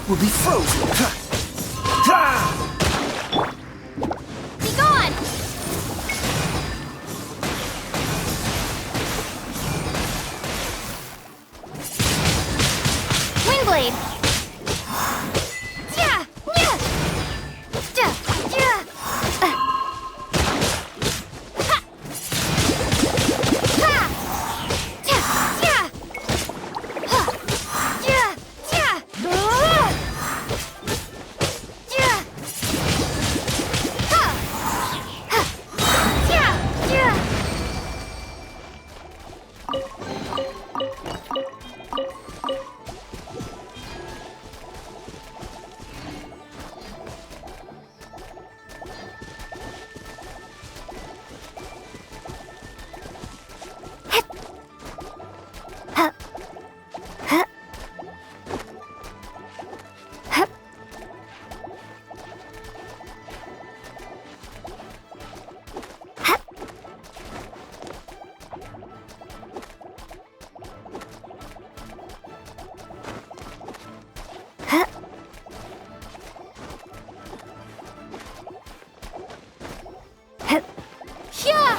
will be frozen. Be gone! Windblade! Yeah! Yeah! Yeah! Yeah! Ha! Ha! Yeah! Yeah! Ha! Yeah! Yeah! Yeah! Ha! Ha! Yeah! Yeah! Ha! Ha! Ha! Ha! Ha! Ha! Yeah!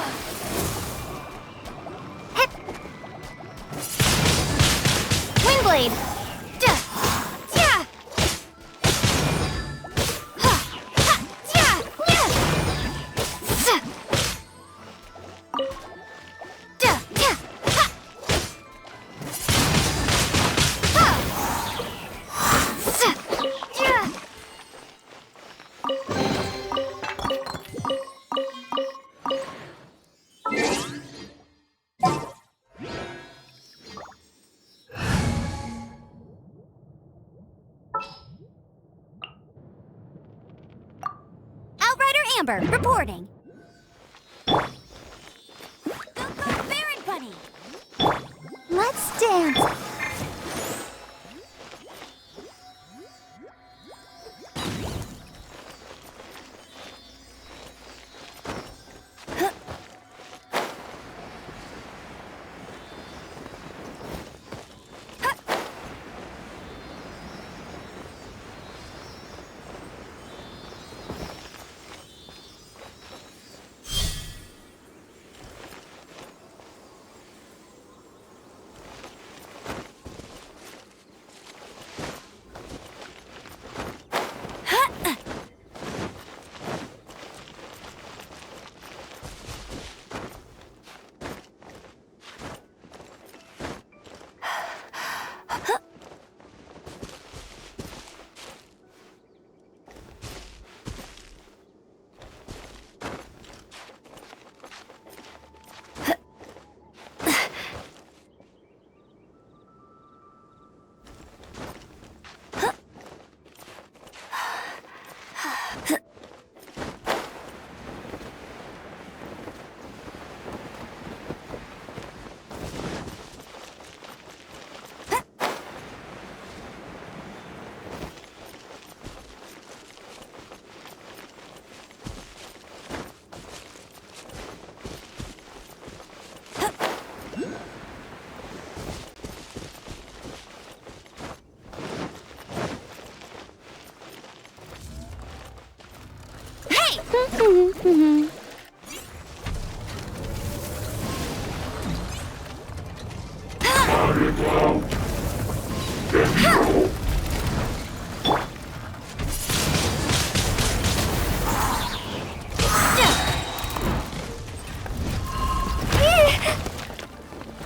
Hip! Windblade! Duh! Yeah! Ha! Ha! Yeah! Yeah! Zuh! Duh! Yeah! Ha! Ha! Zuh! Yeah! Outrider Amber, reporting. Go, go, Baron Bunny! Let's dance.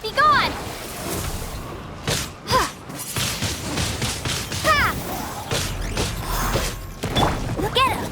Be gone! Ha! Ha! Look at him!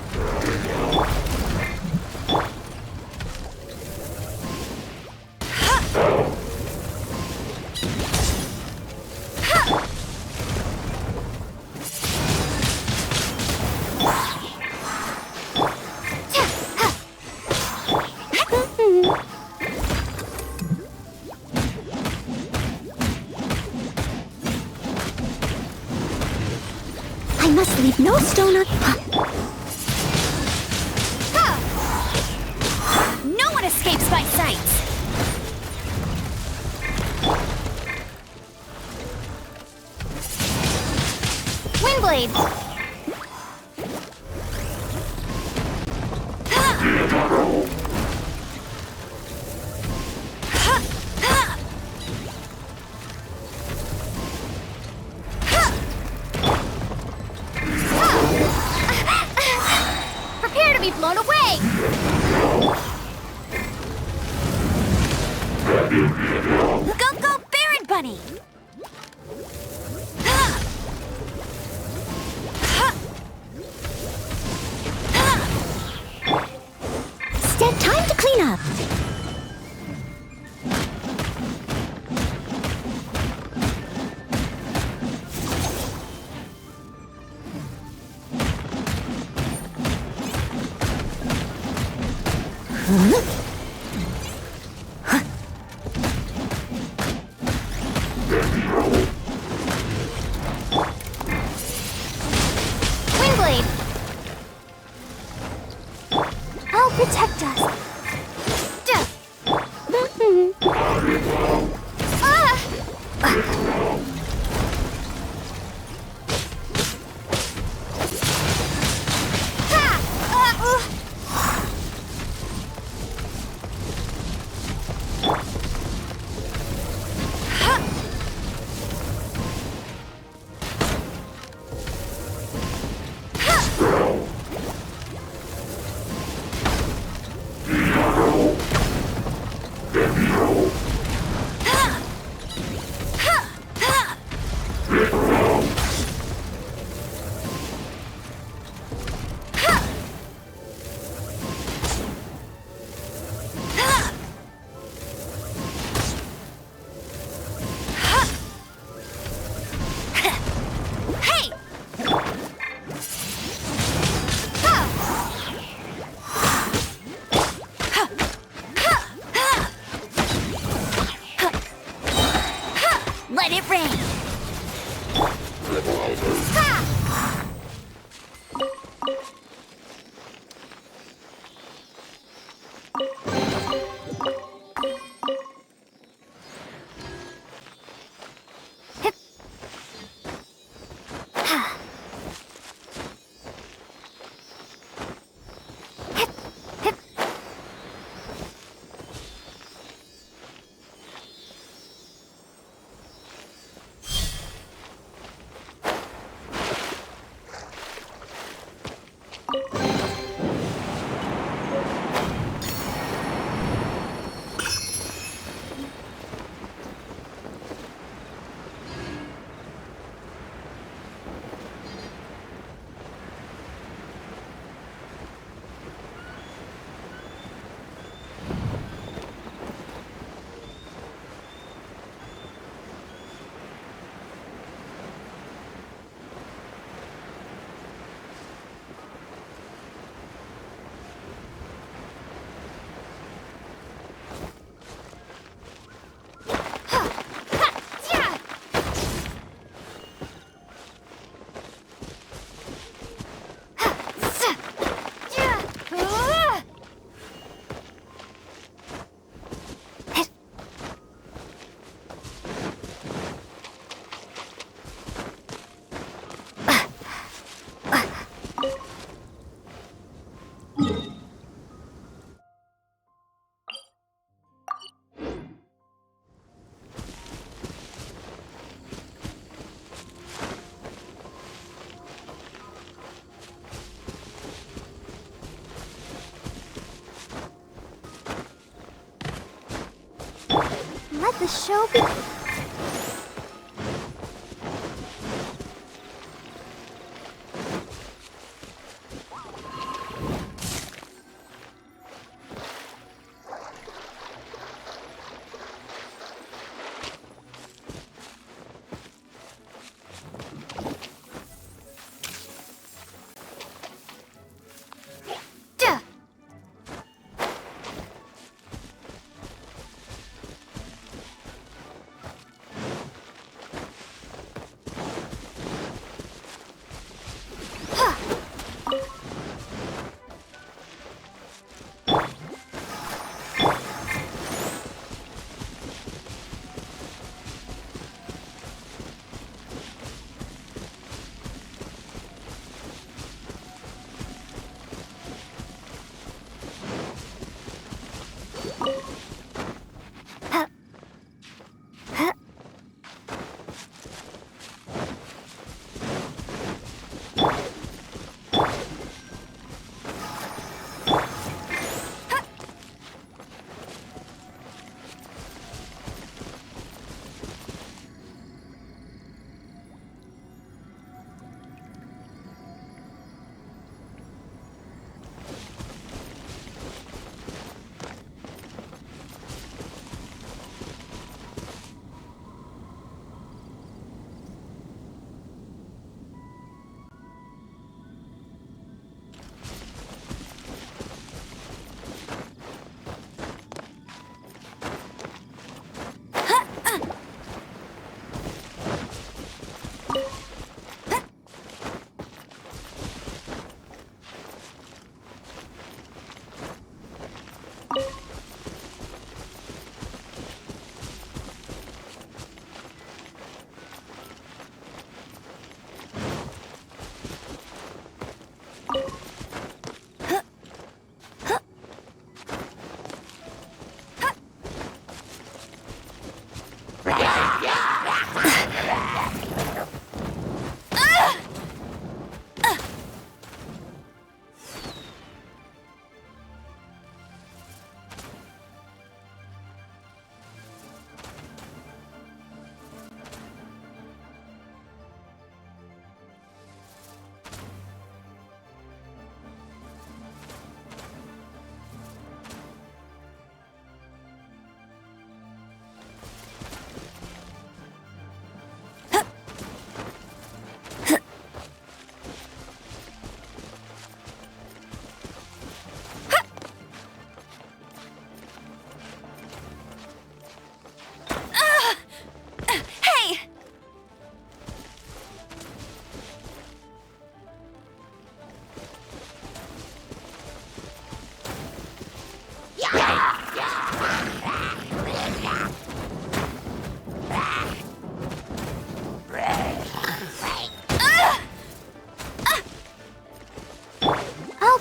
Prepare to be blown away! Go, go, Baron Bunny! Step time to clean up! Windblade! I'll protect us. Duh. Let it rain! Hip. Hip. Hip. Let the show begin.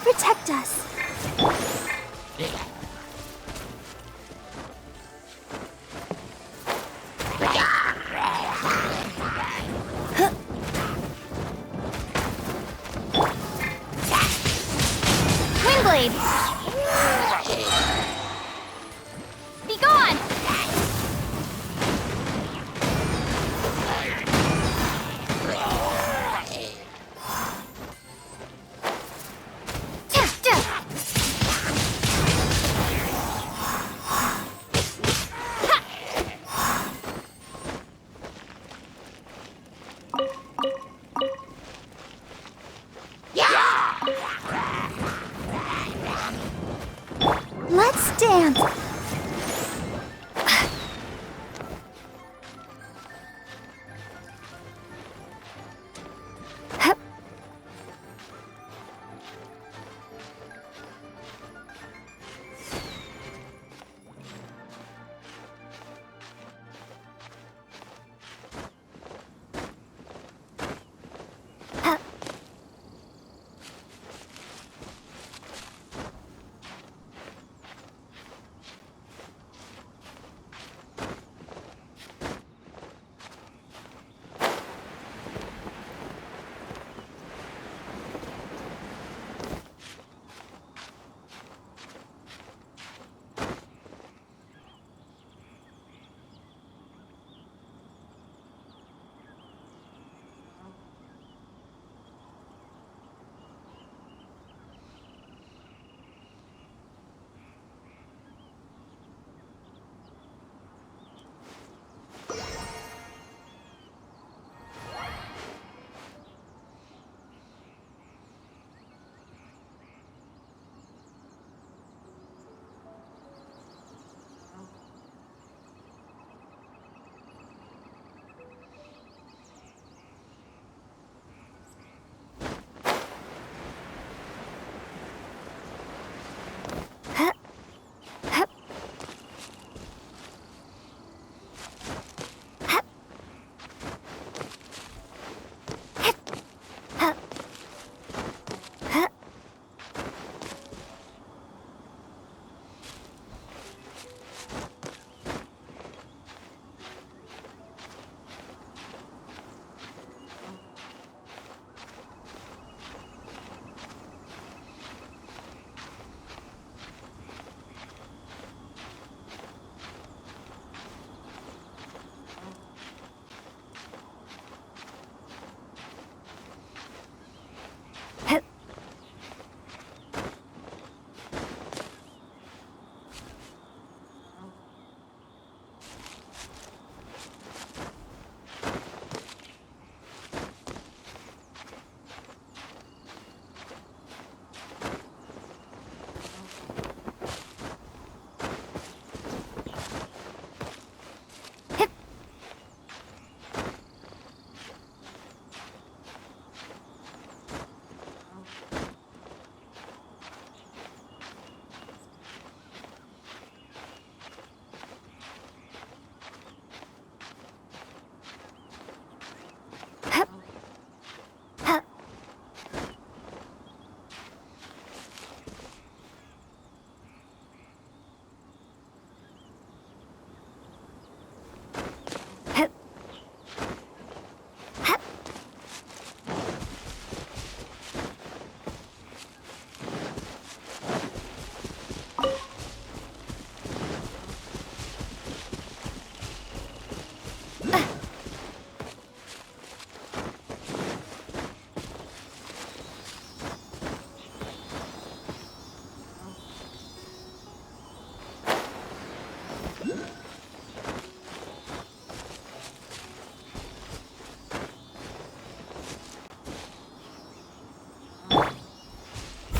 protect us. Windblade! Be gone! Let's dance!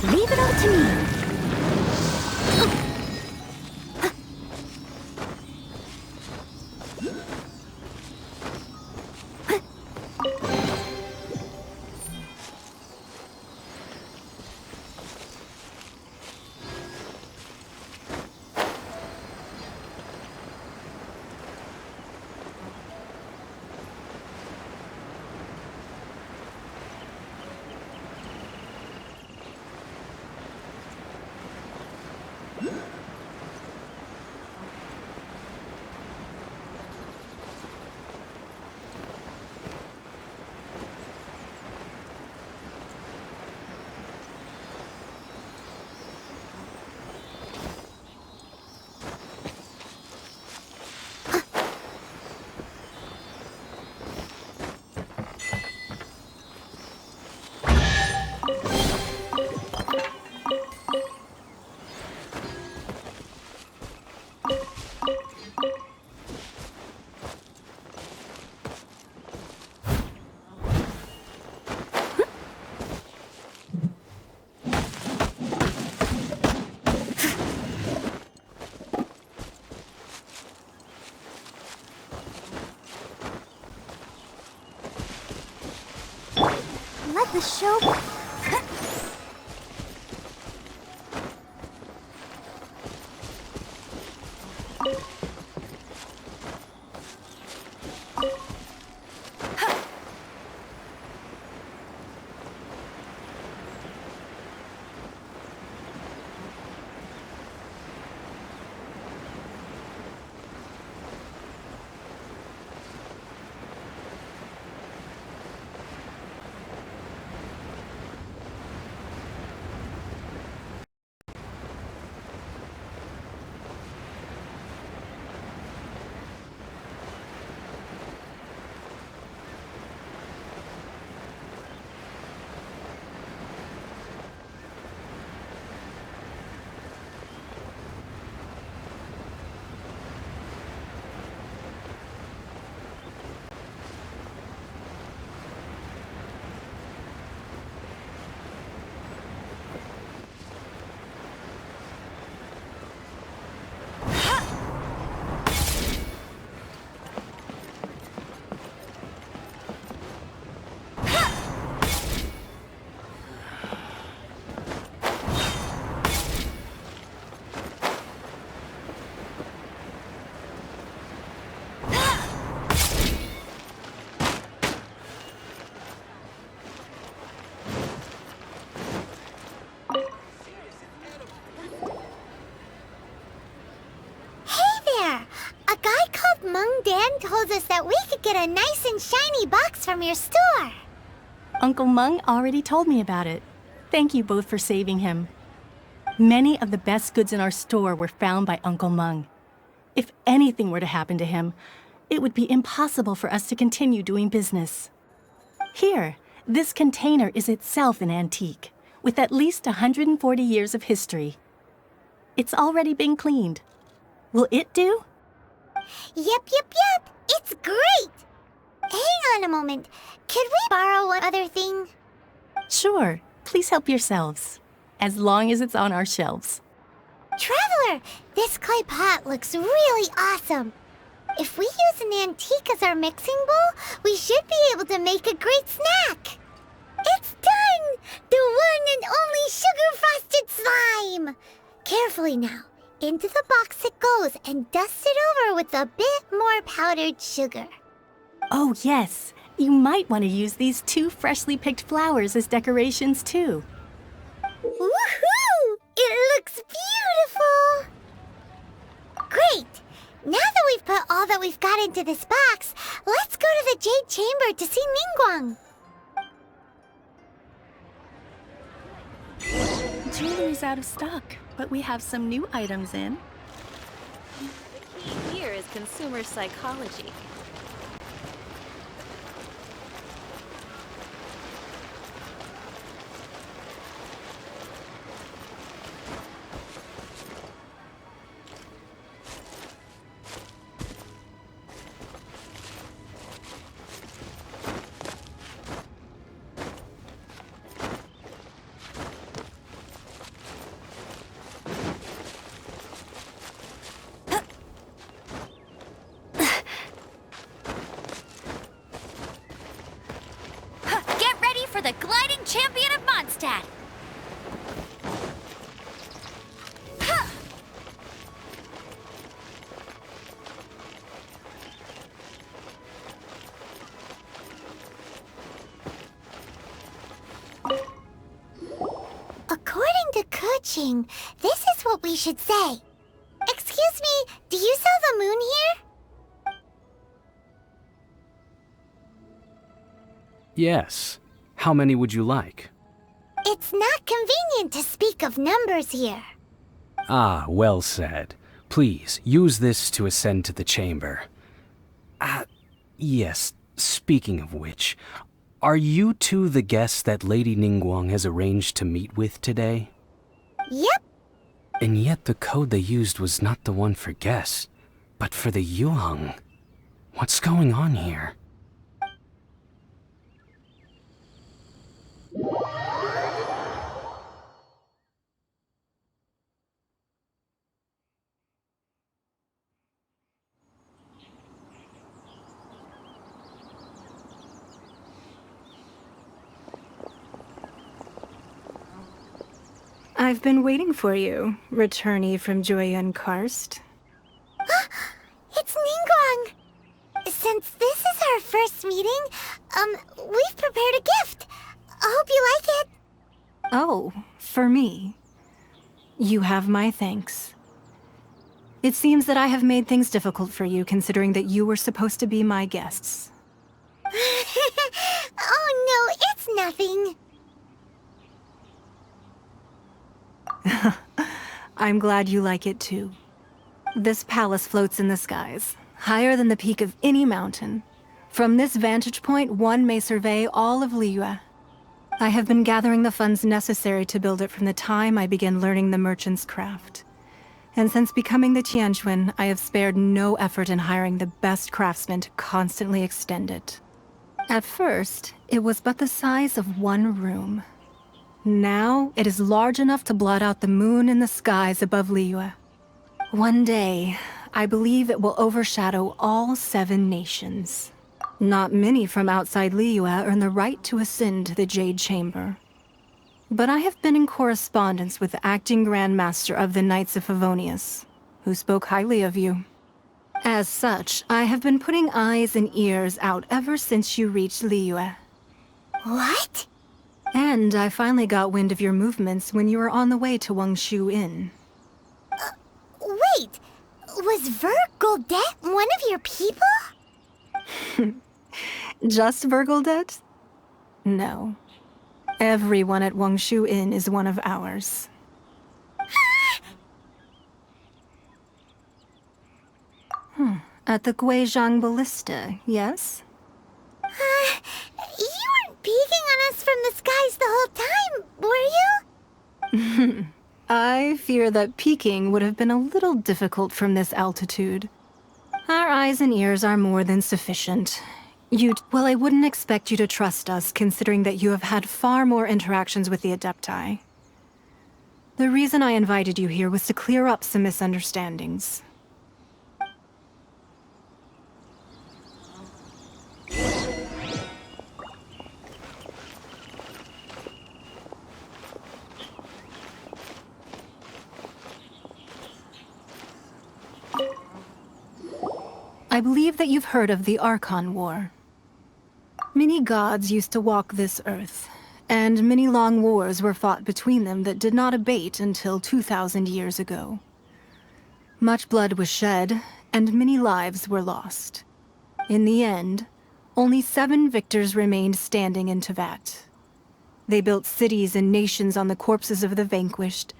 Leave it all to me. show. Dan told us that we could get a nice and shiny box from your store. Uncle Mung already told me about it. Thank you both for saving him. Many of the best goods in our store were found by Uncle Mung. If anything were to happen to him, it would be impossible for us to continue doing business. Here, this container is itself an antique, with at least 140 years of history. It's already been cleaned. Will it do? Yep. It's great! Hang on a moment. Could we borrow one other thing? Sure. Please help yourselves. As long as it's on our shelves. Traveler, this clay pot looks really awesome. If we use an antique as our mixing bowl, we should be able to make a great snack. It's done! The one and only sugar-frosted slime! Carefully now. Into the box it goes and dust it over with a bit more powdered sugar. Oh, yes. You might want to use these 2 freshly picked flowers as decorations, too. Woohoo! It looks beautiful! Great! Now that we've put all that we've got into this box, let's go to the Jade Chamber to see Ningguang. Jewelry's out of stock, but we have some new items in. The key here is consumer psychology. For the gliding champion of Mondstadt! According to Kuching, this is what we should say. Excuse me, do you sell the moon here? Yes. How many would you like? It's not convenient to speak of numbers here. Ah, well said. Please, use this to ascend to the chamber. Yes, speaking of which, are you two the guests that Lady Ningguang has arranged to meet with today? Yep. And yet the code they used was not the one for guests, but for the Yuheng. What's going on here? I've been waiting for you, returnee from Joyun Karst. It's Ningguang! Since this is our first meeting, we've prepared a gift. I hope you like it. Oh, for me. You have my thanks. It seems that I have made things difficult for you, considering that you were supposed to be my guests. Oh no, it's nothing. I'm glad you like it too. This palace floats in the skies, higher than the peak of any mountain. From this vantage point, one may survey all of Liyue. I have been gathering the funds necessary to build it from the time I began learning the merchant's craft. And since becoming the Tianquan, I have spared no effort in hiring the best craftsmen to constantly extend it. At first, it was but the size of one room. Now, it is large enough to blot out the moon in the skies above Liyue. One day, I believe it will overshadow all 7 nations. Not many from outside Liyue earn the right to ascend to the Jade Chamber. But I have been in correspondence with the acting Grand Master of the Knights of Favonius, who spoke highly of you. As such, I have been putting eyes and ears out ever since you reached Liyue. What? And I finally got wind of your movements when you were on the way to Wangshu Inn. Wait, was Vergoldet one of your people? Just Vergoldet? No. Everyone at Wangshu Inn is one of ours. At the Guizhang Ballista, yes? You weren't peeking on us from the skies the whole time, were you? I fear that peeking would have been a little difficult from this altitude. Our eyes and ears are more than sufficient. Well, I wouldn't expect you to trust us, considering that you have had far more interactions with the Adepti. The reason I invited you here was to clear up some misunderstandings. I believe that you've heard of the Archon War. Many gods used to walk this earth, and many long wars were fought between them that did not abate until 2,000 years ago. Much blood was shed, and many lives were lost. In the end, only 7 victors remained standing in Tevat. They built cities and nations on the corpses of the vanquished,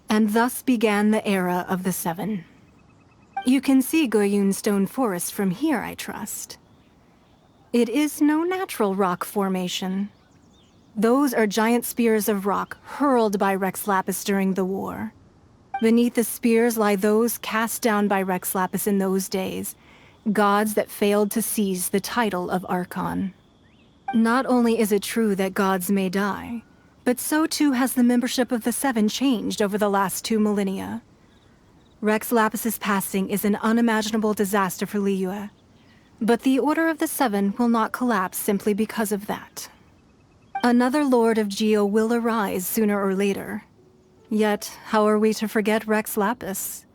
and thus began the era of the 7. You can see Goyun Stone Forest from here, I trust. It is no natural rock formation. Those are giant spears of rock hurled by Rex Lapis during the war. Beneath the spears lie those cast down by Rex Lapis in those days, gods that failed to seize the title of Archon. Not only is it true that gods may die, but so too has the membership of the 7 changed over the last 2 millennia. Rex Lapis's passing is an unimaginable disaster for Liyue, but the Order of the 7 will not collapse simply because of that. Another Lord of Geo will arise sooner or later. Yet, how are we to forget Rex Lapis?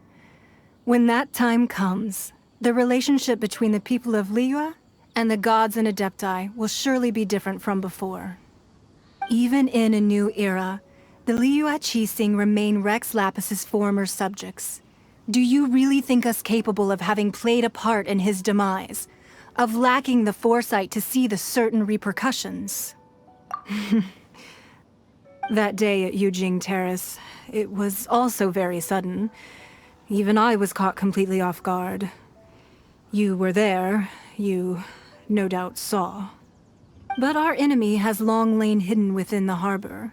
When that time comes, the relationship between the people of Liyue and the gods and Adepti will surely be different from before. Even in a new era, the Liyue Qixing remain Rex Lapis's former subjects. Do you really think us capable of having played a part in his demise? Of lacking the foresight to see the certain repercussions? That day at Yujing Terrace, it was also very sudden. Even I was caught completely off guard. You were there, you no doubt saw. But our enemy has long lain hidden within the harbor.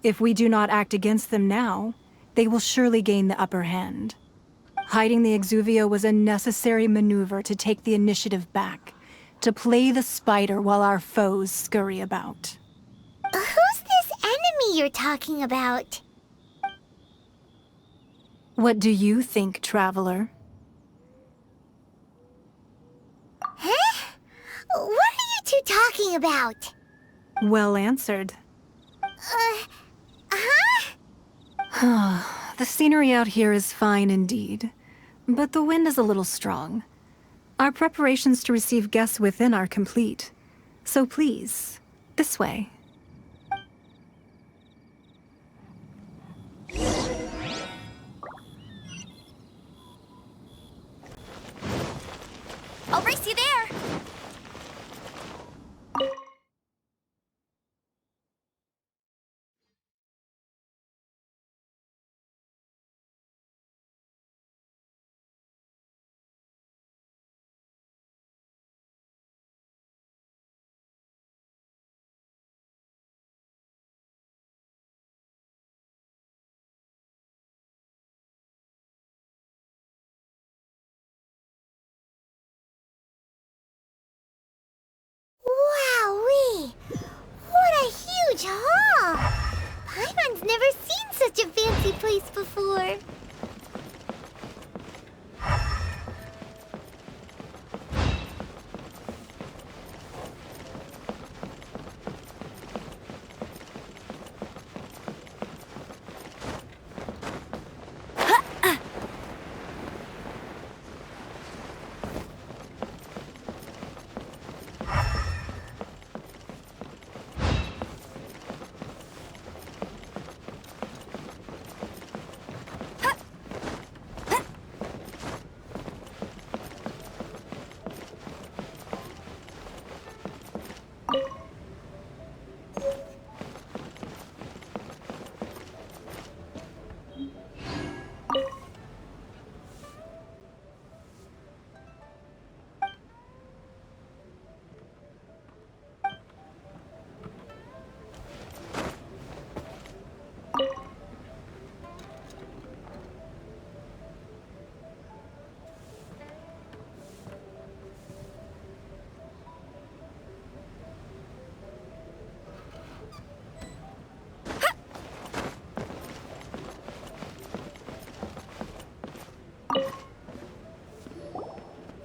If we do not act against them now, they will surely gain the upper hand. Hiding the Exuvia was a necessary maneuver to take the initiative back, to play the spider while our foes scurry about. Who's this enemy you're talking about? What do you think, Traveler? Huh? What are you 2 talking about? Well answered. Huh? The scenery out here is fine indeed, but the wind is a little strong. Our preparations to receive guests within are complete. So please, this way. I'll race you there! Wowee! What a huge hall! Paimon's never seen such a fancy place before.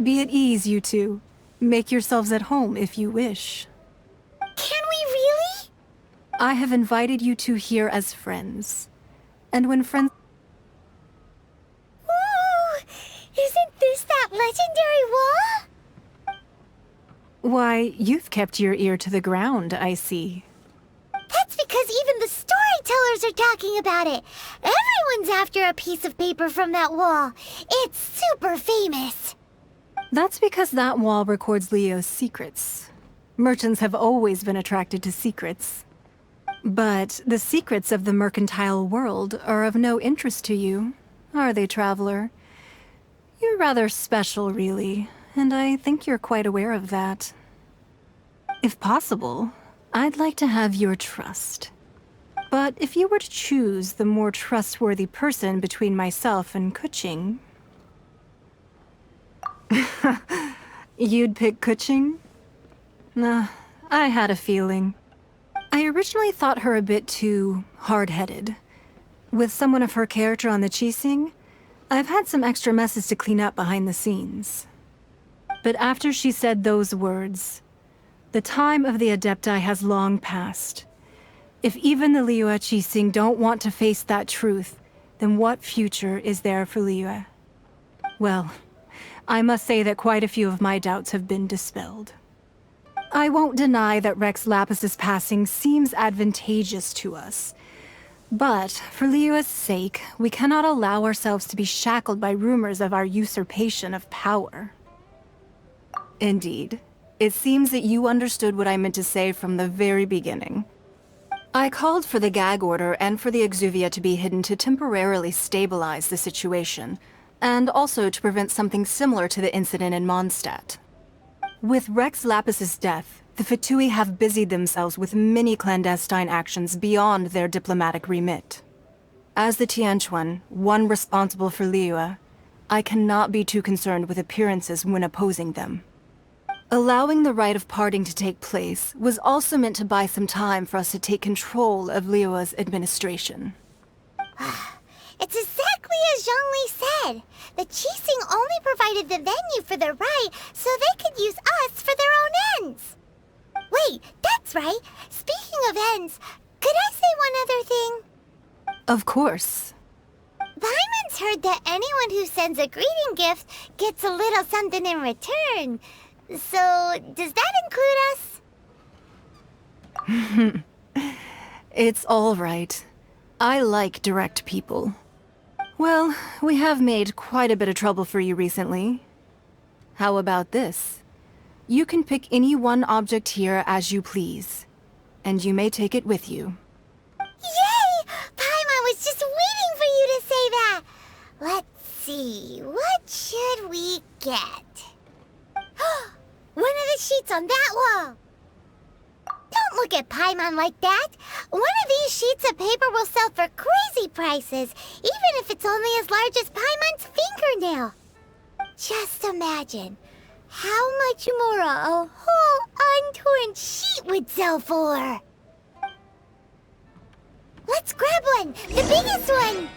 Be at ease, you two. Make yourselves at home if you wish. Can we really? I have invited you two here as friends. And when friends... Ooh! Isn't this that legendary wall? Why, you've kept your ear to the ground, I see. That's because even the storytellers are talking about it. Everyone's after a piece of paper from that wall. It's super famous. That's because that wall records Leo's secrets. Merchants have always been attracted to secrets. But the secrets of the mercantile world are of no interest to you, are they, traveler? You're rather special, really, and I think you're quite aware of that. If possible, I'd like to have your trust. But if you were to choose the more trustworthy person between myself and Kuching... You'd pick Kuching? Nah, I had a feeling. I originally thought her a bit too hard-headed. With someone of her character on the Qixing, I've had some extra messes to clean up behind the scenes. But after she said those words, the time of the Adepti has long passed. If even the Liyue Qixing don't want to face that truth, then what future is there for Liyue? Well, I must say that quite a few of my doubts have been dispelled. I won't deny that Rex Lapis's passing seems advantageous to us. But, for Liyue's sake, we cannot allow ourselves to be shackled by rumors of our usurpation of power. Indeed. It seems that you understood what I meant to say from the very beginning. I called for the gag order and for the Exuvia to be hidden to temporarily stabilize the situation, and also to prevent something similar to the incident in Mondstadt. With Rex Lapis's death, the Fatui have busied themselves with many clandestine actions beyond their diplomatic remit. As the Tianquan, one responsible for Liyue, I cannot be too concerned with appearances when opposing them. Allowing the rite of parting to take place was also meant to buy some time for us to take control of Liyue's administration. It's exactly as Zhongli said. The Qixing only provided the venue for the rite so they could use us for their own ends. Wait, that's right. Speaking of ends, could I say one other thing? Of course. Paimon's heard that anyone who sends a greeting gift gets a little something in return. So, does that include us? It's all right. I like direct people. Well, we have made quite a bit of trouble for you recently. How about this? You can pick any one object here as you please, and you may take it with you. Yay! Paimon was just waiting for you to say that! Let's see, what should we get? One of the sheets on that wall! Don't look at Paimon like that! One of these sheets of paper will sell for crazy prices, even if it's only as large as Paimon's fingernail. Just imagine how much more a whole untorn sheet would sell for. Let's grab one! The biggest one!